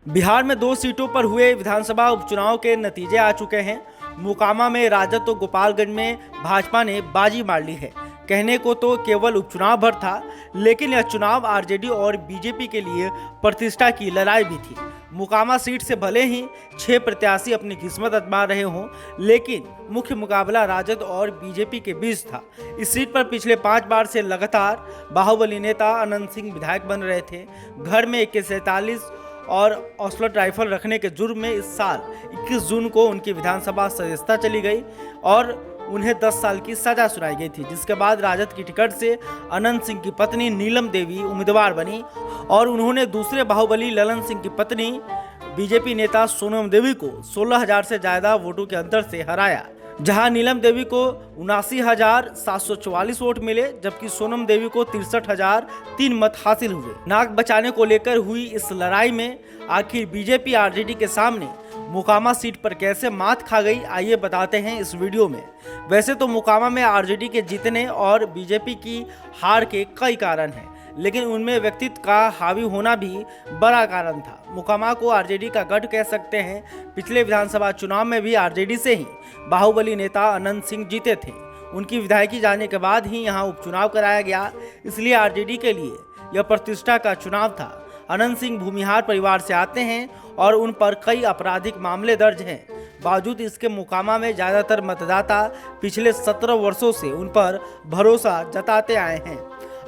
बिहार में 2 सीटों पर हुए विधानसभा उपचुनाव के नतीजे आ चुके हैं। मोकामा में राजद तो गोपालगंज में भाजपा ने बाजी मार ली है। कहने को तो केवल उपचुनाव भर था, लेकिन यह चुनाव आरजेडी और बीजेपी के लिए प्रतिष्ठा की लड़ाई भी थी। मोकामा सीट से भले ही 6 प्रत्याशी अपनी किस्मत आजमा रहे हों, लेकिन मुख्य मुकाबला राजद और बीजेपी के बीच था। इस सीट पर पिछले 5 बार से लगातार बाहुबली नेता अनंत सिंह विधायक बन रहे थे। घर में AK-47 और असलट राइफल रखने के जुर्म में इस साल 21 जून को उनकी विधानसभा सदस्यता चली गई और उन्हें 10 साल की सजा सुनाई गई थी, जिसके बाद राजद की टिकट से अनंत सिंह की पत्नी नीलम देवी उम्मीदवार बनी और उन्होंने दूसरे बाहुबली ललन सिंह की पत्नी बीजेपी नेता सोनम देवी को 16,000 से ज्यादा वोटों के अंतर से हराया। जहां नीलम देवी को 79,744 वोट मिले, जबकि सोनम देवी को 63,003 मत हासिल हुए। नाक बचाने को लेकर हुई इस लड़ाई में आखिर बीजेपी आरजेडी के सामने मोकामा सीट पर कैसे मात खा गई, आइए बताते हैं इस वीडियो में। वैसे तो मोकामा में आरजेडी के जीतने और बीजेपी की हार के कई कारण हैं, लेकिन उनमें व्यक्तित्व का हावी होना भी बड़ा कारण था। मोकामा को आरजेडी का गढ़ कह सकते हैं। पिछले विधानसभा चुनाव में भी आरजेडी से ही बाहुबली नेता अनंत सिंह जीते थे। उनकी विधायकी जाने के बाद ही यहां उपचुनाव कराया गया, इसलिए आरजेडी के लिए यह प्रतिष्ठा का चुनाव था। अनंत सिंह भूमिहार परिवार से आते हैं और उन पर कई आपराधिक मामले दर्ज हैं। बावजूद इसके मोकामा में ज़्यादातर मतदाता पिछले 17 वर्षों से उन पर भरोसा जताते आए हैं।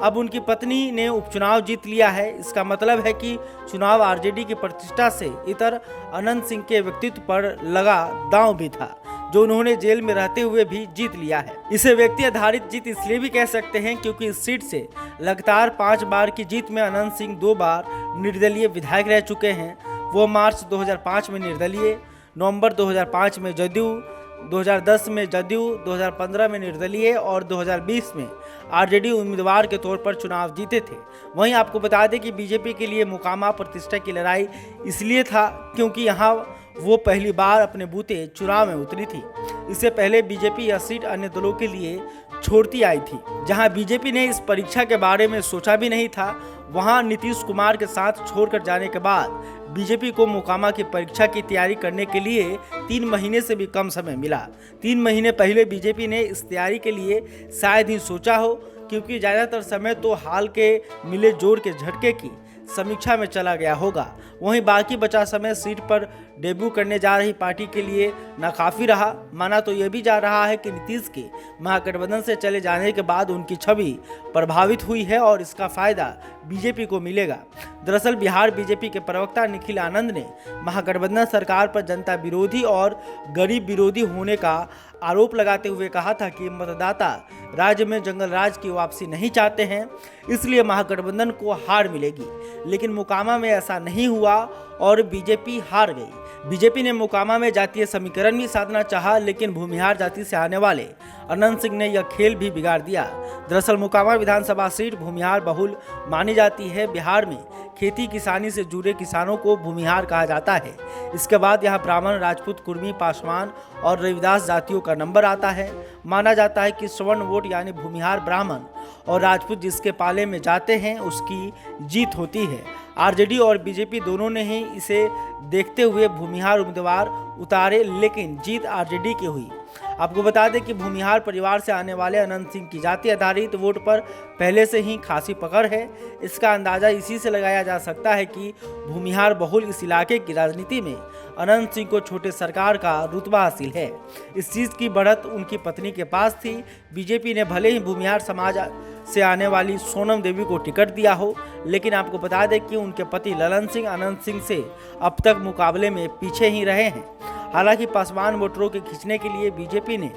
अब उनकी पत्नी ने उपचुनाव जीत लिया है, इसका मतलब है कि चुनाव आरजेडी की प्रतिष्ठा से इतर अनंत सिंह के व्यक्तित्व पर लगा दांव भी था, जो उन्होंने जेल में रहते हुए भी जीत लिया है। इसे व्यक्ति आधारित जीत इसलिए भी कह सकते हैं क्योंकि इस सीट से लगातार 5 बार की जीत में अनंत सिंह 2 बार निर्दलीय विधायक रह चुके हैं। वो मार्च 2005 में निर्दलीय, नवंबर 2005 में जदयू, 2010 में जदयू, 2015 में निर्दलीय और 2020 में आरजेडी उम्मीदवार के तौर पर चुनाव जीते थे। वहीं आपको बता दें कि बीजेपी के लिए मोकामा प्रतिष्ठा की लड़ाई इसलिए था क्योंकि यहां वो पहली बार अपने बूते चुनाव में उतरी थी। इससे पहले बीजेपी यह सीट अन्य दलों के लिए छोड़ती आई थी। जहां बीजेपी ने इस परीक्षा के बारे में सोचा भी नहीं था, वहां नीतीश कुमार के साथ छोड़कर जाने के बाद बीजेपी को मोकामा की परीक्षा की तैयारी करने के लिए 3 महीने से भी कम समय मिला। 3 महीने पहले बीजेपी ने इस तैयारी के लिए शायद ही सोचा हो, क्योंकि ज़्यादातर समय तो हाल के मिले जोर के झटके की समीक्षा में चला गया होगा। वहीं बाकी बचा समय सीट पर डेब्यू करने जा रही पार्टी के लिए नाकाफी रहा। माना तो यह भी जा रहा है कि नीतीश के महागठबंधन से चले जाने के बाद उनकी छवि प्रभावित हुई है और इसका फायदा बीजेपी को मिलेगा। दरअसल बिहार बीजेपी के प्रवक्ता निखिल आनंद ने महागठबंधन सरकार पर जनता विरोधी और गरीब विरोधी होने का आरोप लगाते हुए कहा था कि मतदाता राज्य में जंगल राज की वापसी नहीं चाहते हैं, इसलिए महागठबंधन को हार मिलेगी। लेकिन मोकामा में ऐसा नहीं हुआ और बीजेपी हार गई। बीजेपी ने मोकामा में जातीय समीकरण भी साधना चाहा, लेकिन भूमिहार जाति से आने वाले अनंत सिंह ने यह खेल भी बिगाड़ दिया। दरअसल मोकामा विधानसभा सीट भूमिहार बहुल मानी जाती है। बिहार में खेती किसानी से जुड़े किसानों को भूमिहार कहा जाता है। इसके बाद यहाँ ब्राह्मण, राजपूत, कुर्मी, पासवान और रविदास जातियों का नंबर आता है। माना जाता है कि स्वर्ण वोट यानी भूमिहार ब्राह्मण और राजपूत जिसके पाले में जाते हैं उसकी जीत होती है। आरजेडी और बीजेपी दोनों ने ही इसे देखते हुए भूमिहार उम्मीदवार उतारे, लेकिन जीत आरजेडी की हुई। आपको बता दें कि भूमिहार परिवार से आने वाले अनंत सिंह की जाति आधारित वोट पर पहले से ही खासी पकड़ है। इसका अंदाजा इसी से लगाया जा सकता है कि भूमिहार बहुल इस इलाके की राजनीति में अनंत सिंह को छोटे सरकार का रुतबा हासिल है। इस चीज़ की बढ़त उनकी पत्नी के पास थी। बीजेपी ने भले ही भूमिहार समाज से आने वाली सोनम देवी को टिकट दिया हो, लेकिन आपको बता दें कि उनके पति ललन सिंह अनंत सिंह से अब तक मुकाबले में पीछे ही रहे हैं। हालांकि पासवान वोटरों के खींचने के लिए बीजेपी ने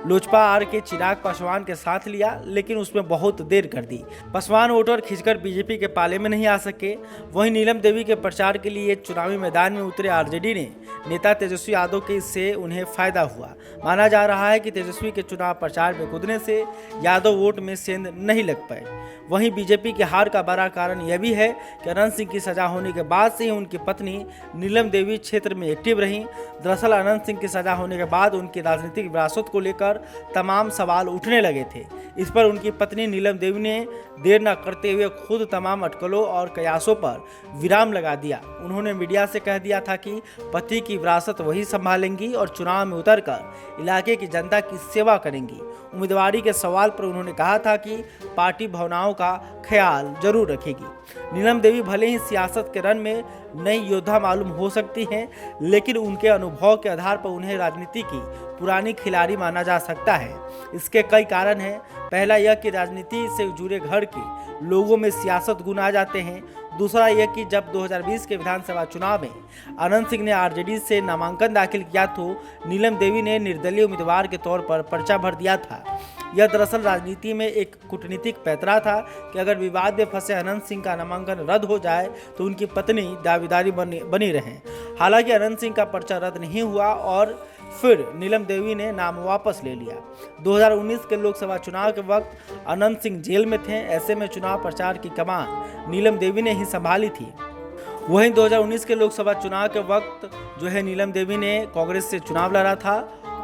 लोजपा आर के चिराग पासवान के साथ लिया, लेकिन उसमें बहुत देर कर दी। पासवान वोटर खींचकर बीजेपी के पाले में नहीं आ सके। वहीं नीलम देवी के प्रचार के लिए चुनावी मैदान में उतरे आरजेडी ने नेता तेजस्वी यादव के इससे उन्हें फायदा हुआ। माना जा रहा है कि तेजस्वी के चुनाव प्रचार में कूदने से यादव वोट में सेंध नहीं लग पाए। वहीं बीजेपी की हार का बड़ा कारण यह भी है कि अनंत सिंह की सजा होने के बाद से ही उनकी पत्नी नीलम देवी क्षेत्र में एक्टिव रहीं। दरअसल अनंत सिंह की सजा होने के बाद उनकी राजनीतिक विरासत को लेकर तमाम सवाल उठने लगे थे। इस पर उनकी पत्नी नीलम देवी ने देर न करते हुए खुद तमाम अटकलों और कयासों पर विराम लगा दिया। उन्होंने मीडिया से कह दिया था कि पति की विरासत वही संभालेंगी और चुनाव में उतरकर इलाके की जनता की सेवा करेंगी। उम्मीदवारी के सवाल पर उन्होंने कहा था कि पार्टी भावनाओं का ख्याल जरूर रखेगी। नीलम देवी भले ही सियासत के रन में नई योद्धा मालूम हो सकती हैं, लेकिन उनके अनुभव के आधार पर उन्हें राजनीति की पुरानी खिलाड़ी माना जा सकता है। इसके कई कारण हैं। पहला यह कि राजनीति से जुड़े घर के लोगों में सियासत गुण आ जाते हैं। दूसरा यह कि जब 2020 के विधानसभा चुनाव में अनंत सिंह ने आरजेडी से नामांकन दाखिल किया तो नीलम देवी ने निर्दलीय उम्मीदवार के तौर पर पर्चा भर दिया था। यह दरअसल राजनीति में एक कूटनीतिक पैंतरा था कि अगर विवाद में फंसे अनंत सिंह का नामांकन रद्द हो जाए तो उनकी पत्नी दावेदारी बनी रहें। हालांकि अनंत सिंह का पर्चा रद्द नहीं हुआ और फिर नीलम देवी ने नाम वापस ले लिया। 2019 के लोकसभा चुनाव के वक्त अनंत सिंह जेल में थे। ऐसे में चुनाव प्रचार की कमान नीलम देवी ने ही संभाली थी। वहीं 2019 के लोकसभा चुनाव के वक्त जो है नीलम देवी ने कांग्रेस से चुनाव लड़ा था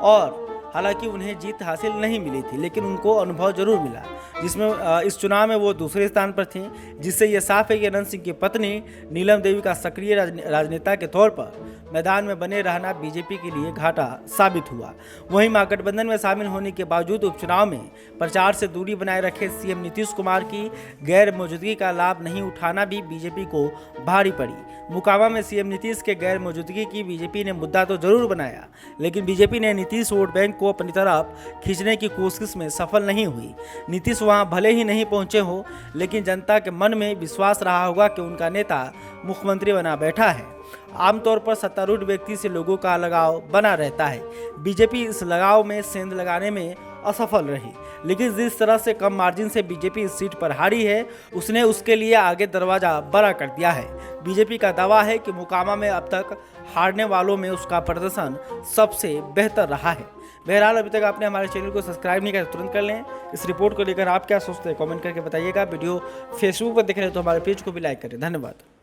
और हालांकि उन्हें जीत हासिल नहीं मिली थी, लेकिन उनको अनुभव जरूर मिला, जिसमें इस चुनाव में वो दूसरे स्थान पर थीं। जिससे ये साफ है कि अनंत सिंह की पत्नी नीलम देवी का सक्रिय राजनेता के तौर पर मैदान में बने रहना बीजेपी के लिए घाटा साबित हुआ। वहीं महागठबंधन में शामिल होने के बावजूद उपचुनाव में प्रचार से दूरी बनाए रखे सीएम नीतीश कुमार की गैर मौजूदगी का लाभ नहीं उठाना भी बीजेपी को भारी पड़ी। मोकामा में सीएम नीतीश के गैर मौजूदगी की बीजेपी ने मुद्दा तो जरूर बनाया, लेकिन बीजेपी ने नीतीश वोट बैंक को अपनी तरफ खींचने की कोशिश में सफल नहीं हुई। नीतीश वहां भले ही नहीं पहुंचे हो, लेकिन जनता के मन में विश्वास रहा होगा कि उनका नेता मुख्यमंत्री बना बैठा है। आमतौर पर सत्तारूढ़ व्यक्ति से लोगों का लगाव बना रहता है। बीजेपी इस लगाव में सेंध लगाने में असफल रही, लेकिन जिस तरह से कम मार्जिन से बीजेपी इस सीट पर हारी है, उसने उसके लिए आगे दरवाजा बड़ा कर दिया है। बीजेपी का दावा है कि मोकामा में अब तक हारने वालों में उसका प्रदर्शन सबसे बेहतर रहा है। बहरहाल अभी तक आपने हमारे चैनल को सब्सक्राइब नहीं किया तो तुरंत कर लें। इस रिपोर्ट को लेकर आप क्या सोचते हैं कमेंट करके बताइएगा। वीडियो फेसबुक पर देख रहे हैं तो हमारे पेज को भी लाइक करें। धन्यवाद।